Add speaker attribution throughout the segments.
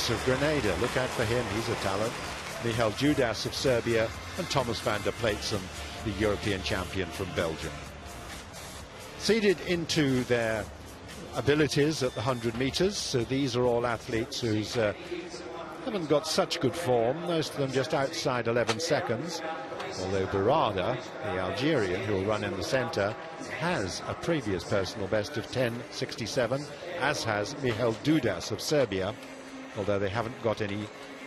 Speaker 1: Felix of Grenada, look out for him, he's a talent. Michal Dudas of Serbia, and Thomas van der Pleitsen, the European champion from Belgium. Seeded into their abilities at the 100 meters, so these are all athletes who haven't got such good form, most of them just outside 11 seconds, although Barada, the Algerian who will run in the centre, has a previous personal best of 10.67, as has Michal Dudas of Serbia, although they haven't got any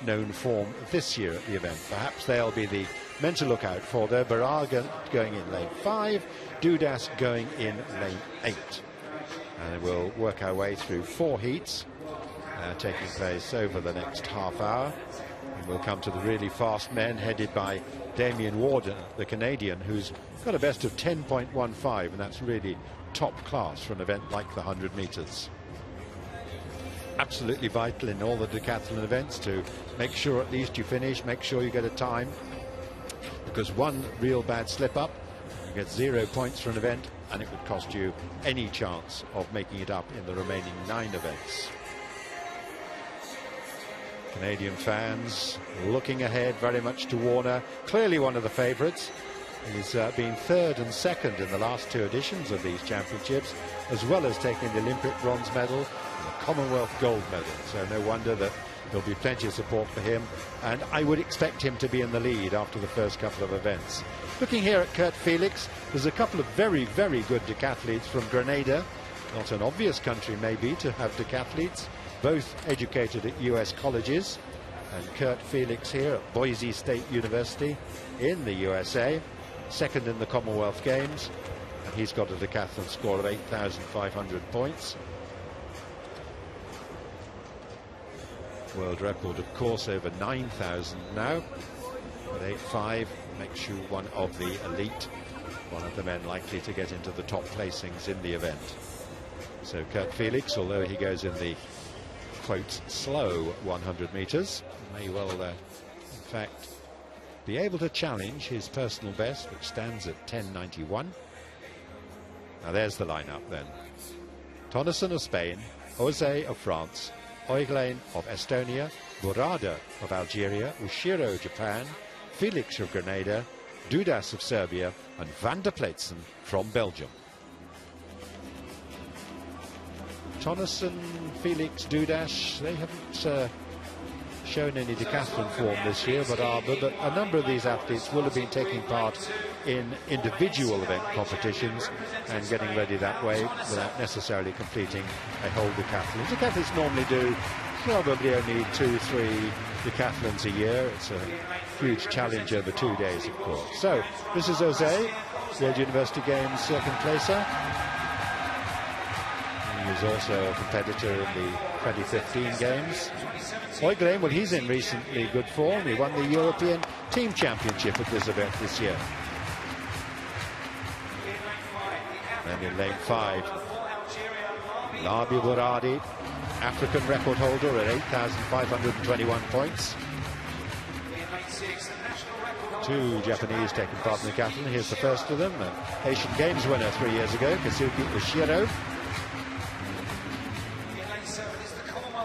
Speaker 1: known form this year at the event. Perhaps they'll be the men to look out for, though. Barada going in lane 5, Dudas going in lane 8. And we'll work our way through 4 heats taking place over the next half hour. And we'll come to the really fast men, headed by Damien Warden, the Canadian, who's got a best of 10.15, and that's really top class for an event like the 100 meters. Absolutely vital in all the decathlon events to make sure at least you finish, make sure you get a time, because one real bad slip up, you get 0 points for an event, and it would cost you any chance of making it up in the remaining 9 events. Canadian fans looking ahead very much to Warner, clearly one of the favourites. He's been 3rd and 2nd in the last 2 editions of these championships, as well as taking the Olympic bronze medal and the Commonwealth gold medal. So no wonder that there'll be plenty of support for him, and I would expect him to be in the lead after the first couple of events. Looking here at Kurt Felix, there's a couple of very, very good decathletes from Grenada. Not an obvious country maybe to have decathletes, both educated at US colleges. And Kurt Felix here at Boise State University in the USA, 2nd in the Commonwealth Games, and he's got a decathlon score of 8,500 points. World record, of course, over 9,000 now. At 8.5 makes you one of the elite, one of the men likely to get into the top placings in the event. So Kurt Felix, although he goes in the quote slow 100 meters, may well in fact be able to challenge his personal best, which stands at 10.91. Now there's the lineup then. Tonneson of Spain, Jose of France, Oiglein of Estonia, Burada of Algeria, Ushiro Japan, Felix of Grenada, Dudas of Serbia, and van der Pleitsen from Belgium. Tonneson, Felix, Dudas, they haven't shown any decathlon form this year, but a number of these athletes will have been taking part in individual event competitions and getting ready that way without necessarily completing a whole decathlon. Decathletes normally do probably only 2-3 decathlons a year. It's a huge challenge over 2 days, of course. So this is Jose, World University Games second placer. He was also a competitor in the 2015 Games. Oiglein, well, he's in recently good form. He won the European Team Championship at this event this year. And in lane 5, Labi Bouradi, African record holder at 8,521 points. 2 Japanese taking part in the decathlon. Here's the first of them, an Asian Games winner 3 years ago, Kazuki Ushiro.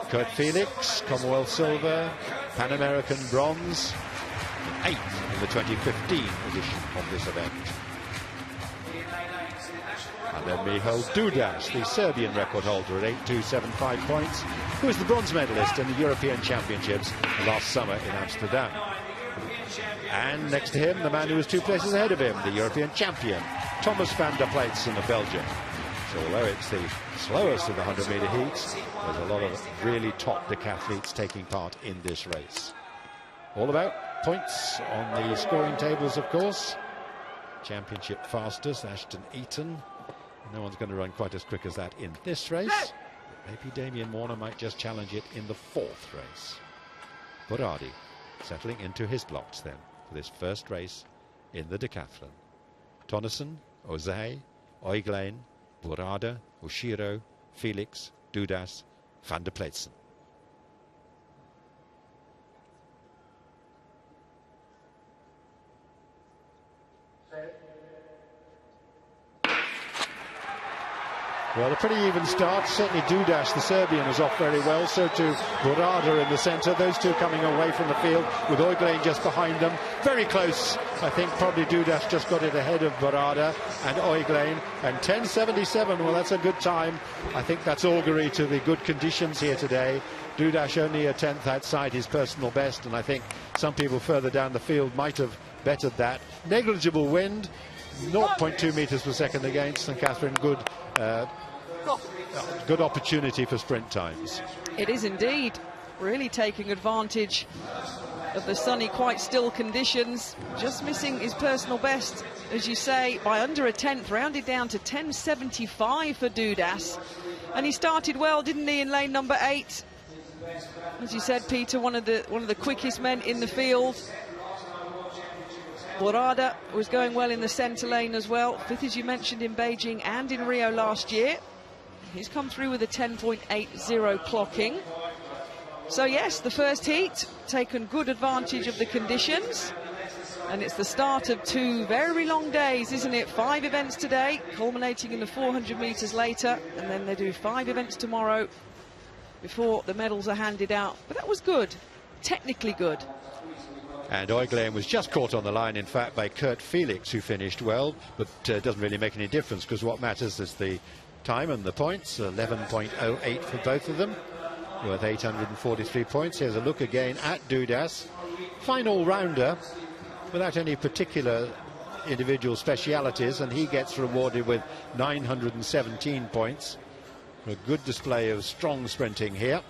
Speaker 1: Kurt Felix, Commonwealth silver, Pan American bronze, 8th in the 2015 edition of this event. And then Michal Dudas, the Serbian record holder at 8,275 points, who was the bronze medalist in the European Championships last summer in Amsterdam. And next to him, the man who was 2 places ahead of him, the European champion, Thomas van der Pleitsen of Belgium. So although it's the slowest of the 100-meter heats, there's a lot of really top decathletes taking part in this race. All about points on the scoring tables, of course. Championship fastest, Ashton Eaton. No one's going to run quite as quick as that in this race. Maybe Damien Warner might just challenge it in the 4th race. Bouradi settling into his blocks then for this first race in the decathlon. Tonneson, Jose, Oiglein, Burada, Ushiro, Felix, Dudas, van der Pleitsen. Well, a pretty even start. Certainly Dudas, the Serbian, was off very well. So too Burada in the centre. Those two coming away from the field with Oiglane just behind them. Very close. I think probably Dudas just got it ahead of Burada and Oiglane. And 10.77, well, that's a good time. I think that's augury to the good conditions here today. Dudas only a tenth outside his personal best, and I think some people further down the field might have bettered that. Negligible wind, 0.2 metres per second against St Catherine. Good opportunity for sprint times. It is indeed. Really taking advantage of the sunny, quite still conditions. Just missing his personal best, as you say, by under a tenth, rounded down to 10.75 for Dudas. And he started well, didn't he, in lane number 8? As you said, Peter, one of the quickest men in the field. Burada was going well in the centre lane as well. 5th, as you mentioned, in Beijing and in Rio last year. He's come through with a 10.80 clocking. So yes, the first heat, taken good advantage of the conditions. And it's the start of 2 very long days, isn't it? 5 events today, culminating in the 400 metres later. And then they do 5 events tomorrow before the medals are handed out. But that was good, technically good. And Oiglane was just caught on the line, in fact, by Kurt Felix, who finished well, but doesn't really make any difference, because what matters is the time and the points. 11.08 for both of them, worth 843 points. Here's a look again at Dudas. Fine all-rounder, without any particular individual specialities, and he gets rewarded with 917 points. A good display of strong sprinting here.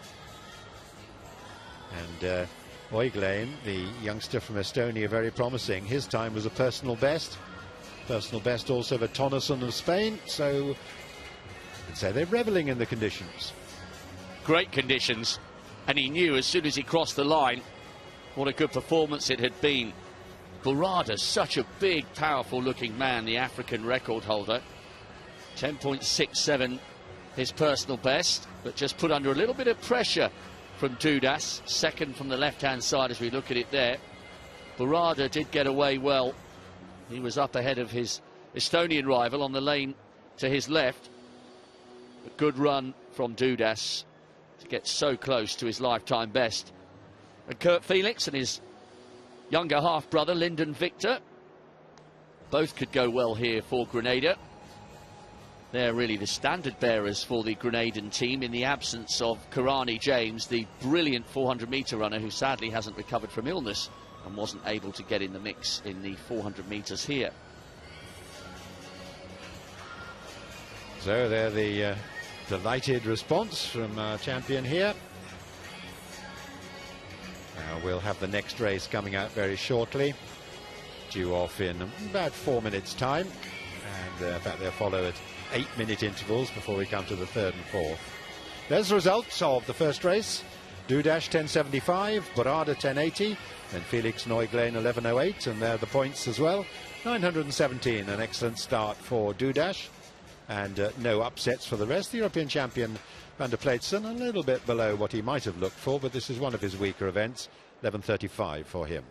Speaker 1: And Oiglane, the youngster from Estonia, very promising. His time was a personal best. Personal best also for Tonneson of Spain. So I'd say they're revelling in the conditions.
Speaker 2: Great conditions. And he knew as soon as he crossed the line what a good performance it had been. Burada, such a big, powerful looking man, the African record holder. 10.67 his personal best, but just put under a little bit of pressure from Dudas, second from the left-hand side as we look at it there. Burada did get away well. He was up ahead of his Estonian rival on the lane to his left. A good run from Dudas to get so close to his lifetime best. And Kurt Felix and his younger half-brother, Lyndon Victor, both could go well here for Grenada. They're really the standard bearers for the Grenadan team in the absence of Karani James, the brilliant 400-metre runner who sadly hasn't recovered from illness and wasn't able to get in the mix in the 400 metres here.
Speaker 1: So there the delighted response from our champion here. Now we'll have the next race coming out very shortly, due off in about 4 minutes time, and in fact they'll follow at 8-minute intervals before we come to the 3rd and 4th. There's the results of the first race. Dudas 10.75, Burada 10.80, and Felix and Oiglane 11.08, and there are the points as well. 917, an excellent start for Dudas, and no upsets for the rest. The European champion Van der Pleitsen a little bit below what he might have looked for, but this is one of his weaker events. 11.35 for him.